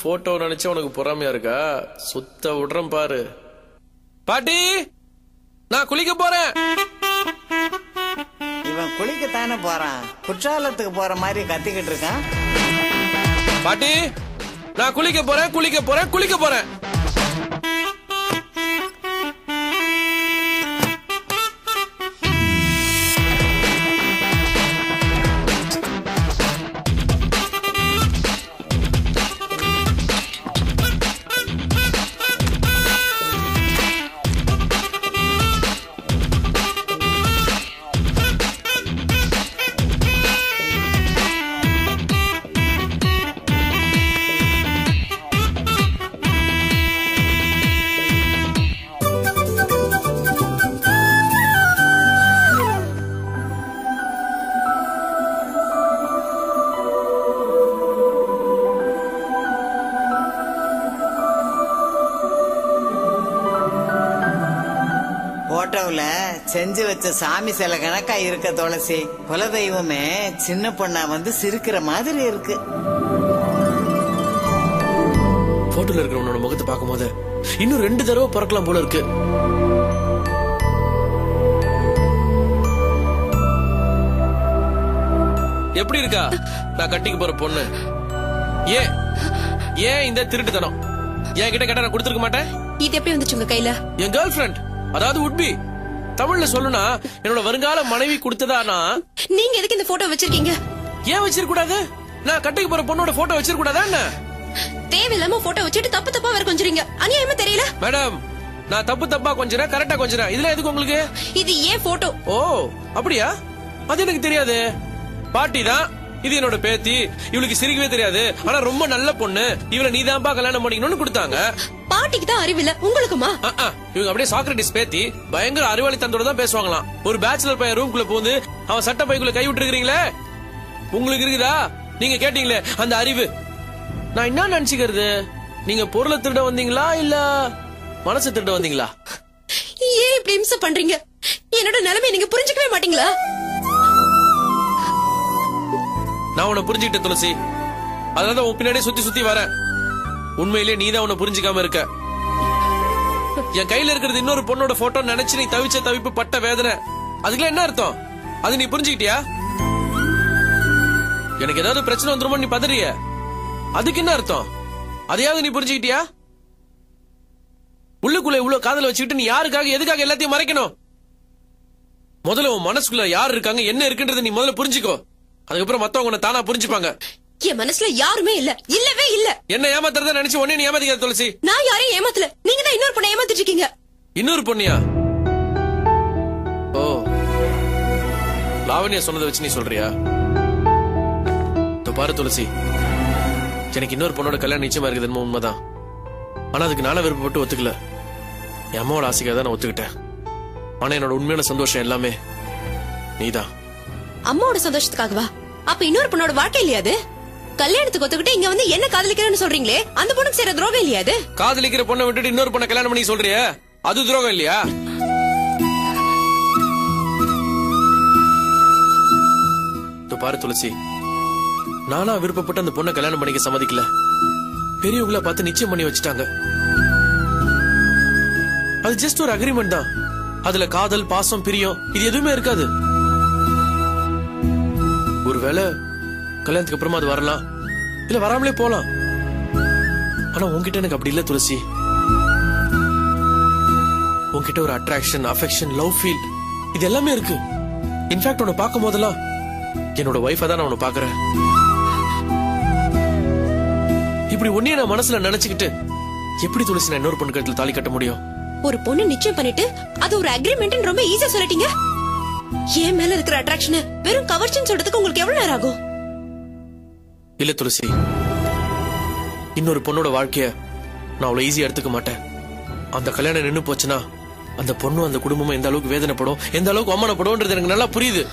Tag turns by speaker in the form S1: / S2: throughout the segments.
S1: Photo நினைச்சா உனக்கு பொறாமையா இருக்கா? சுத்த விடுறேன் பாரு. பாட்டி, நான் குளிக்க போறேன்.
S2: இவன் குளிக்கத்தானே போறான், குற்றாலத்துக்கு போற மாதிரி கத்திக்கிட்டு இருக்கான்.
S1: பாட்டி, நான் குளிக்க போறேன் குளிக்க போறேன் குளிக்க போறேன்.
S2: போட்டோல செஞ்சு வச்ச சாமி சில கணக்கா இருக்க துளசி. குலதெய்வமே சின்ன பொண்ணா வந்து சிரிக்கிற மாதிரி இருக்கு.
S1: போட்டோல இருக்கிற உன்னோட முகத்தை பார்க்கும் போது இன்னும் 2 தடவை பிறக்கலாம் போல இருக்கு. எப்படி இருக்கா நான் கட்டிக்க போற பொண்ணு? ஏன் ஏன் இந்த திருட்டுத்தனம்? என் கிட்ட கேட்டா நான் கொடுத்துருக்க மாட்டேன்.
S3: இது எப்படி வந்துச்சு உங்க கையில?
S1: என் கேர்ள் ஃபிரெண்ட், அதாவது உட்பி. தமிழ்ல சொல்லுனா என்னோட வருங்கால மனைவி கொடுத்ததானா.
S3: நீங்க எதுக்கு இந்த போட்டோ வச்சிருக்கீங்க?
S1: ஏன் வச்சிருக்க கூடாது? நான் கட்டிக்க போற பொண்ணோட போட்டோ வச்சிருக்க கூடாதா என்ன?
S3: தேவையில்லாம போட்டோ வச்சிட்டு தப்பு தப்பா வேற கொஞ்சறீங்க. அநியாயமா தெரியல?
S1: மேடம், நான் தப்பா கொஞ்சறேன், கரெக்டா கொஞ்சறேன். இதுல எதுக்கு உங்களுக்கு?
S3: இது ஏன் போட்டோ?
S1: ஓ அப்படியா? அது எனக்கு தெரியாது. பாட்டி தான் இது என்னோட பேத்தி. இவளுக்கு சிரிக்கவே தெரியாது, ஆனா ரொம்ப நல்ல பொண்ணு. இவளை நீதான்பா கல்யாணம் பண்ணிக்கணும்னு கொடுத்தாங்க.
S3: பாட்டிக்கு தான் அறிவில்ல, உங்களுக்குமா?
S1: இவங்க அப்படியே சாக்ரட்டிஸ் பேத்தி பயங்கர அறிவாளி தந்தோட தான் பேசுவாங்களாம். ஒரு பேச்சுலர் பையன் ரூம்குள்ள போந்து அவன் சட்ட பைக்குள்ள கை விட்டு இருக்கிறீங்களே, உங்களுக்கு இருக்குதா? நீங்க கேட்டீங்களே அந்த அறிவு. நான் என்ன நினைச்சுக்கிறது? நீங்க பொருளை திருட வந்தீங்களா இல்ல மனசு திருட வந்தீங்களா?
S3: ஏன் இப்படி இம்சை பண்றீங்க? என்னோட நிலைமை நீங்க புரிஞ்சுக்கவே மாட்டீங்களா?
S1: நான் உன்னை புரிஞ்சுக்கிட்ட துளசி, அதனால உன் பின்னாடியே சுத்தி வரேன். உண்மையிலேயே நீதான் உன்னை புரிஞ்சுக்காம இருக்க. என் கையில இருக்கிறது இன்னொரு பொண்ணோட போட்டோ நினைச்சு நீ தவிச்ச தவிப்பு பட்ட வேதனை, அதுக்கெல்லாம் என்ன அர்த்தம்? அது நீ புரிஞ்சுக்கிட்டியா? எனக்கு ஏதாவது பிரச்சனை வந்துருமோ நீ பதறிய, அதுக்கு என்ன அர்த்தம்? அதையாவது நீ புரிஞ்சுக்கிட்டியா? உள்ளுக்குள்ள இவ்வளவு காதல வச்சுக்கிட்டு நீ யாருக்காக எதுக்காக எல்லாத்தையும் மறைக்கணும்? முதல்ல உன் மனசுக்குள்ள யார் இருக்காங்க, என்ன இருக்குன்றத நீ முதல்ல புரிஞ்சுக்கோ. அதுக்கப்புறம் மத்தவங்க உன்னை தானா புரிஞ்சுப்பாங்க.
S3: என் மனசுல யாருமே இல்ல, இல்லவே இல்ல.
S1: என்ன ஏமாத்துறத நினைச்சு உடனே நீ ஏமாத்திக்காத துளசி.
S3: நான் யாரையும் ஏமாத்தல, நீங்க தான் இன்னொரு பொண்ணை ஏமாத்திட்டு இருக்கீங்க.
S1: இன்னொரு பொண்ணியா? ஓ, லாவண்யா சொன்னதை வச்சு நீ சொல்றியா? பாரு துளசி, எனக்கு இன்னொரு பொண்ணோட கல்யாணம் நிச்சயமா இருக்குதுன்னு உண்மைதான். ஆனா அதுக்கு நானும் விருப்பப்பட்டு ஒத்துக்கல. என் அம்மாவோட ஆசைக்காக தான் நான் ஒத்துக்கிட்டேன். ஆனா என்னோட உண்மையான சந்தோஷம் எல்லாமே நீதான்.
S3: அம்மாவோட சந்தோஷத்துக்காகவா? அப்ப இன்னொரு பொண்ணோட வாழ்க்கை இல்லையா அது? கல்யாணத்துக்கு ஒத்துக்கிட்டு இங்க வந்து என்ன காதலிக்கிறேன்னு சொல்றீங்களே, அந்த பொண்ணுக்கு செய்யற துரோகம் இல்லையா அது?
S1: காதலிக்கிற பொண்ணை விட்டுட்டு இன்னொரு பொண்ணை கல்யாணம் பண்ணி சொல்றியா, அது துரோகம் இல்லையா? பாரு துளசி, நானா விருப்பப்பட்டு அந்த பொண்ணை கல்யாணம் பண்ணிக்க சம்மதிக்கல. பெரியவங்கள பார்த்து நிச்சயம் பண்ணி வச்சுட்டாங்க. அது ஜஸ்ட் ஒரு அக்ரிமெண்ட் தான். அதுல காதல், பாசம், பிரியம் இது எதுவுமே இருக்காது. ஒருவேளை கல்யாணத்துக்கு அப்புறமா அது வரலாம், இல்ல வராமலே போலாம். ஆனா உன்கிட்ட எனக்கு அப்படி இல்ல துளசி. உன்கிட்ட ஒரு அட்ராக்ஷன், அஃபெக்ஷன், லவ் ஃபீல் இது எல்லாமே இருக்கு. இன்ஃபேக்ட் உன்னை பார்க்கும் போதெல்லாம் என்னோட வைஃபா தான் நான் உன்னை பாக்குறேன். இப்படி ஒன்னே நான் மனசுல நினைச்சுக்கிட்டு எப்படி துளசி நான் இன்னொரு பொண்ணு கழுத்துல தாலி கட்ட முடியும்?
S3: ஒரு பொண்ணு நிச்சயம் பண்ணிட்டு அது ஒரு அக்ரிமெண்ட் ரொம்ப ஈஸியா சொல்லிட்டீங்க. ஏன் மேல இருக்கிற அட்ராக்ஷன் வெறும் கவர்ச்சின்னு சொல்றதுக்கு உங்களுக்கு எவ்வளவு நேரம் ஆகும்?
S1: இல்ல துளசி, இன்னொரு பொண்ணோட வாழ்க்கைய நான் அவ்வளவு ஈஸியா எடுத்துக்க மாட்டேன். அந்த கல்யாணம் நின்னு போச்சுன்னா அந்த பொண்ணும் அந்த குடும்பமும் எந்த அளவுக்கு வேதனைப்படும், எந்த அளவுக்கு அவமானப்படும்ன்றது எனக்கு நல்லா புரியுது.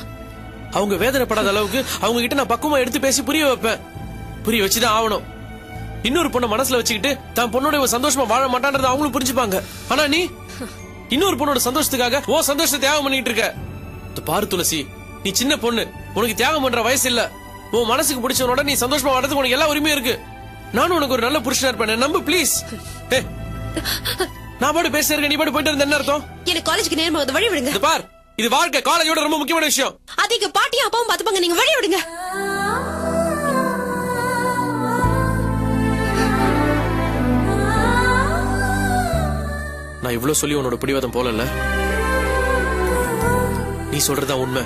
S1: அவங்க வேதனைப்படாத அளவுக்கு அவங்க கிட்ட நான் பக்குவமா எடுத்து பேசி புரிய வைப்பேன். புரிய வச்சுதான் ஆகணும். இன்னொரு பொண்ணை மனசுல வச்சுக்கிட்டு தான் பொண்ணோட சந்தோஷமா வாழ மாட்டான்றத அவங்களும் புரிஞ்சுப்பாங்க. ஆனா நீ இன்னொரு பொண்ணோட சந்தோஷத்துக்காக ஓ சந்தோஷத்தை தியாகம் பண்ணிட்டு இருக்க. பாரு துளசி, நீ சின்ன பொண்ணு, உனக்கு தியாகம் பண்ற வயசு இல்ல. உன் மனசுக்கு பிடிச்சவனோட நீ சந்தோஷமா வாழறதுக்கு உனக்கு எல்லா உரிமையும் இருக்கு. நானும் உனக்கு ஒரு நல்ல புருஷனா இருப்பேன், நம்பு ப்ளீஸ். நான் பாட்டு பேசுறேன், நீ பாட்டு போயிட்டு இருந்த என்ன அர்த்தம்?
S3: எனக்கு காலேஜுக்கு நேரமா வழி விடுங்க.
S1: இது பார், இது வாழ்க்கை, காலேஜோட ரொம்ப முக்கியமான விஷயம்.
S3: அதுக்கு பாட்டியும் அப்பாவும் பாத்துப்பாங்க, நீங்க வழி விடுங்க.
S1: நான் இவ்வளவு சொல்லி உன்னோட பிடிவாதம் போலல்ல. நீ சொல்றதா உண்மை,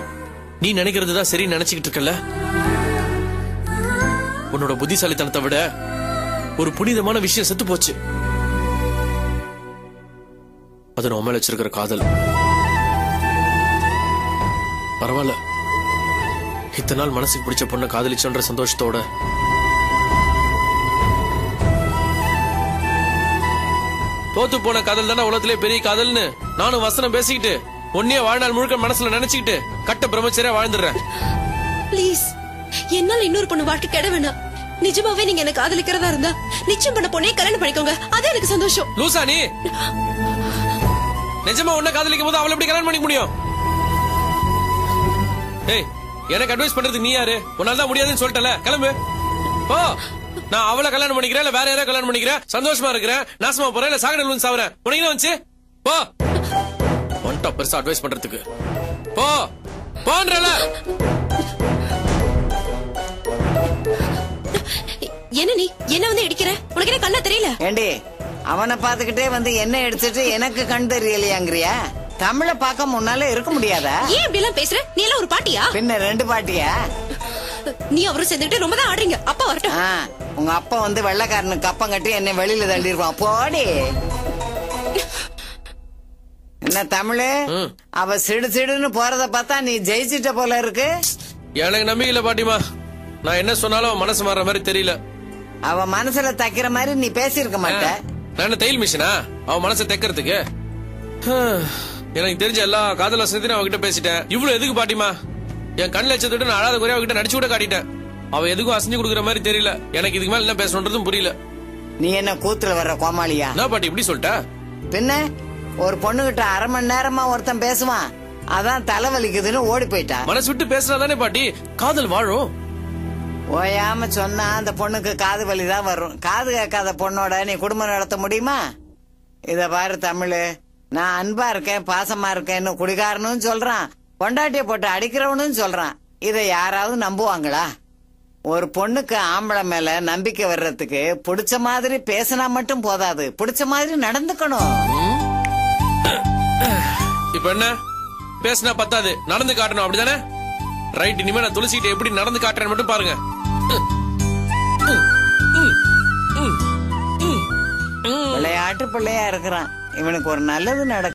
S1: நீ நினைக்கிறதுதான் சரி நினைச்சுக்கிட்டு இருக்கல. உன்னோட புத்திசாலித்தனத்தை விட ஒரு புனிதமான விஷயம் செத்து போச்சு. அது நான் மேல வச்சிருக்கிற காதல். பரவாயில்ல, இத்தனை நாள் மனசுக்கு பிடிச்ச பொண்ணை காதலிச்சோன்ற சந்தோஷத்தோட தோத்து போன காதல் தானே உலகத்திலே பெரிய காதல்னு நானும் வசனம் பேசிக்கிட்டு ஒன்னே வாழ்நாள் முழுக்க மனசுல நினைச்சுக்கிட்டு கட்ட பிரம்மச்சரியா வாழ்ந்துடுறேன்.
S3: ப்ளீஸ், என்னால இன்னொரு பொண்ணு வாழ்க்கை கெட வேணாம். நிஜமாவே நீங்க எனக்கு காதலிக்கிறதா இருந்தா நிச்சயம் பண்ண பொண்ணே கல்யாணம் பண்ணிக்கோங்க, அது எனக்கு சந்தோஷம்.
S1: லூசா நீ? நிஜமா உன்ன காதலிக்கும் போது அவளை எப்படி கல்யாணம் பண்ணிக்க முடியும்? ஏய், எனக்கு அட்வைஸ் பண்றது நீ யாரு? உன்னால முடியாதுன்னு சொல்லிட்டல, கிளம்பு. ஓ, நான் அவளை கல்யாணம் பண்ணிக்கிறேன் இல்ல வேற யாரையும் கல்யாணம் பண்ணிக்கிறேன், சந்தோஷமா இருக்கிறேன், நாசமா போறேன் இல்ல சாகன விழுந்து சாவறேன், உனக்கு என்ன வந்துச்சு? போ, ஒன்டா பெருசா அட்வைஸ் பண்றதுக்கு. போ போன்றல.
S3: என்ன நீ என்ன வந்து இடிக்கிற? உனக்கு என்ன கண்ணா தெரியல?
S2: ஏண்டி, அவனை பாத்துக்கிட்டே வந்து என்ன எடுத்துட்டு எனக்கு கண் தெரியலையாங்கிறியா? தமிழ பாக்க முன்னால இருக்க முடியாதா?
S3: ஏன் இப்படி எல்லாம் பேசுற? நீ எல்லாம் ஒரு பாட்டியா?
S2: பின்ன ரெண்டு பாட்டியா?
S3: நீ அவரும் சேர்ந்துட்டு ரொம்ப தான் ஆடுறீங்க. அப்பா வரட்டும்.
S2: உங்க அப்பா வந்து வெள்ளைக்காரனுக்கு கப்பம் கட்டி என்ன வெளியில தள்ளிடுவான். போடி. என்ன தமிழு, அவ சிடு சிடுன்னு போறத பார்த்தா நீ ஜெயிச்சிட்ட போல இருக்கு.
S1: எனக்கு நம்பிக்கை இல்ல பாட்டிமா. நான் என்ன சொன்னாலும் அவன் மனசு மாற மாதிரி தெரியல.
S2: அவ மனசுல தைக்கிற மாதிரி நீ பேசிருக்க மாட்ட.
S1: நான் தையல் மிஷினா அவன் மனசை தைக்கிறதுக்கு? எனக்கு தெரிஞ்ச எல்லா காதல் வசனத்தையும் அவகிட்ட பேசிட்டேன். இவ்வளவு எதுக்கு பாட்டிமா? என் கண் லட்சத்தோட நான் அழாத குறைய அவகிட்ட நடிச்சு கூட காட்டிட்டேன். அவ எதுக்கும் அசைஞ்சு கொடுக்குற மாதிரி தெரியல. எனக்கு இதுக்கு மேல என்ன பேசணுன்றதும் புரியல.
S2: நீ என்ன கூத்துல வர்ற கோமாளியா?
S1: என்ன பாட்டி இப்படி சொல்லிட்ட?
S2: பின்ன ஒரு பொண்ணுகிட்ட அரை மணி நேரமா ஒருத்தன் பேசுவான், அதான் தலைவலிக்குதுன்னு ஓடி போயிட்டா.
S1: மனசு விட்டு பேசினாதானே பாட்டி காதல் வாழும்.
S2: ஓயாம சொன்னா அந்த பொண்ணுக்கு காது வலிதான் வரும். காது கேட்காத பொண்ணோட நீ குடும்பம் நடத்த முடியுமா? இத பாரு தமிழு, நான் அன்பா இருக்கேன் பாசமா இருக்கேன்னு குடிகாரனும் சொல்றான், பொண்டாட்டிய போட்டு அடிக்கிறவனும் சொல்றான். இத யாராவது நம்புவாங்களா? ஒரு பொண்ணுக்கு ஆம்பளை மேல நம்பிக்கை வர்றதுக்கு பிடிச்ச மாதிரி பேசினா மட்டும் போதாது, பிடிச்ச மாதிரி நடந்துக்கணும்.
S1: இப்ப என்ன பேசினா பத்தாது, நடந்து காட்டணும், அப்படிதானே? ரைட், இனிமே நான் துளசிக்கிட்ட எப்படி நடந்து காட்டுறேன்னு மட்டும் பாருங்க.
S2: விளையாட்டு பிள்ளையா இருக்கிறான், இவனுக்கு ஒரு நல்லது நடக்கும்.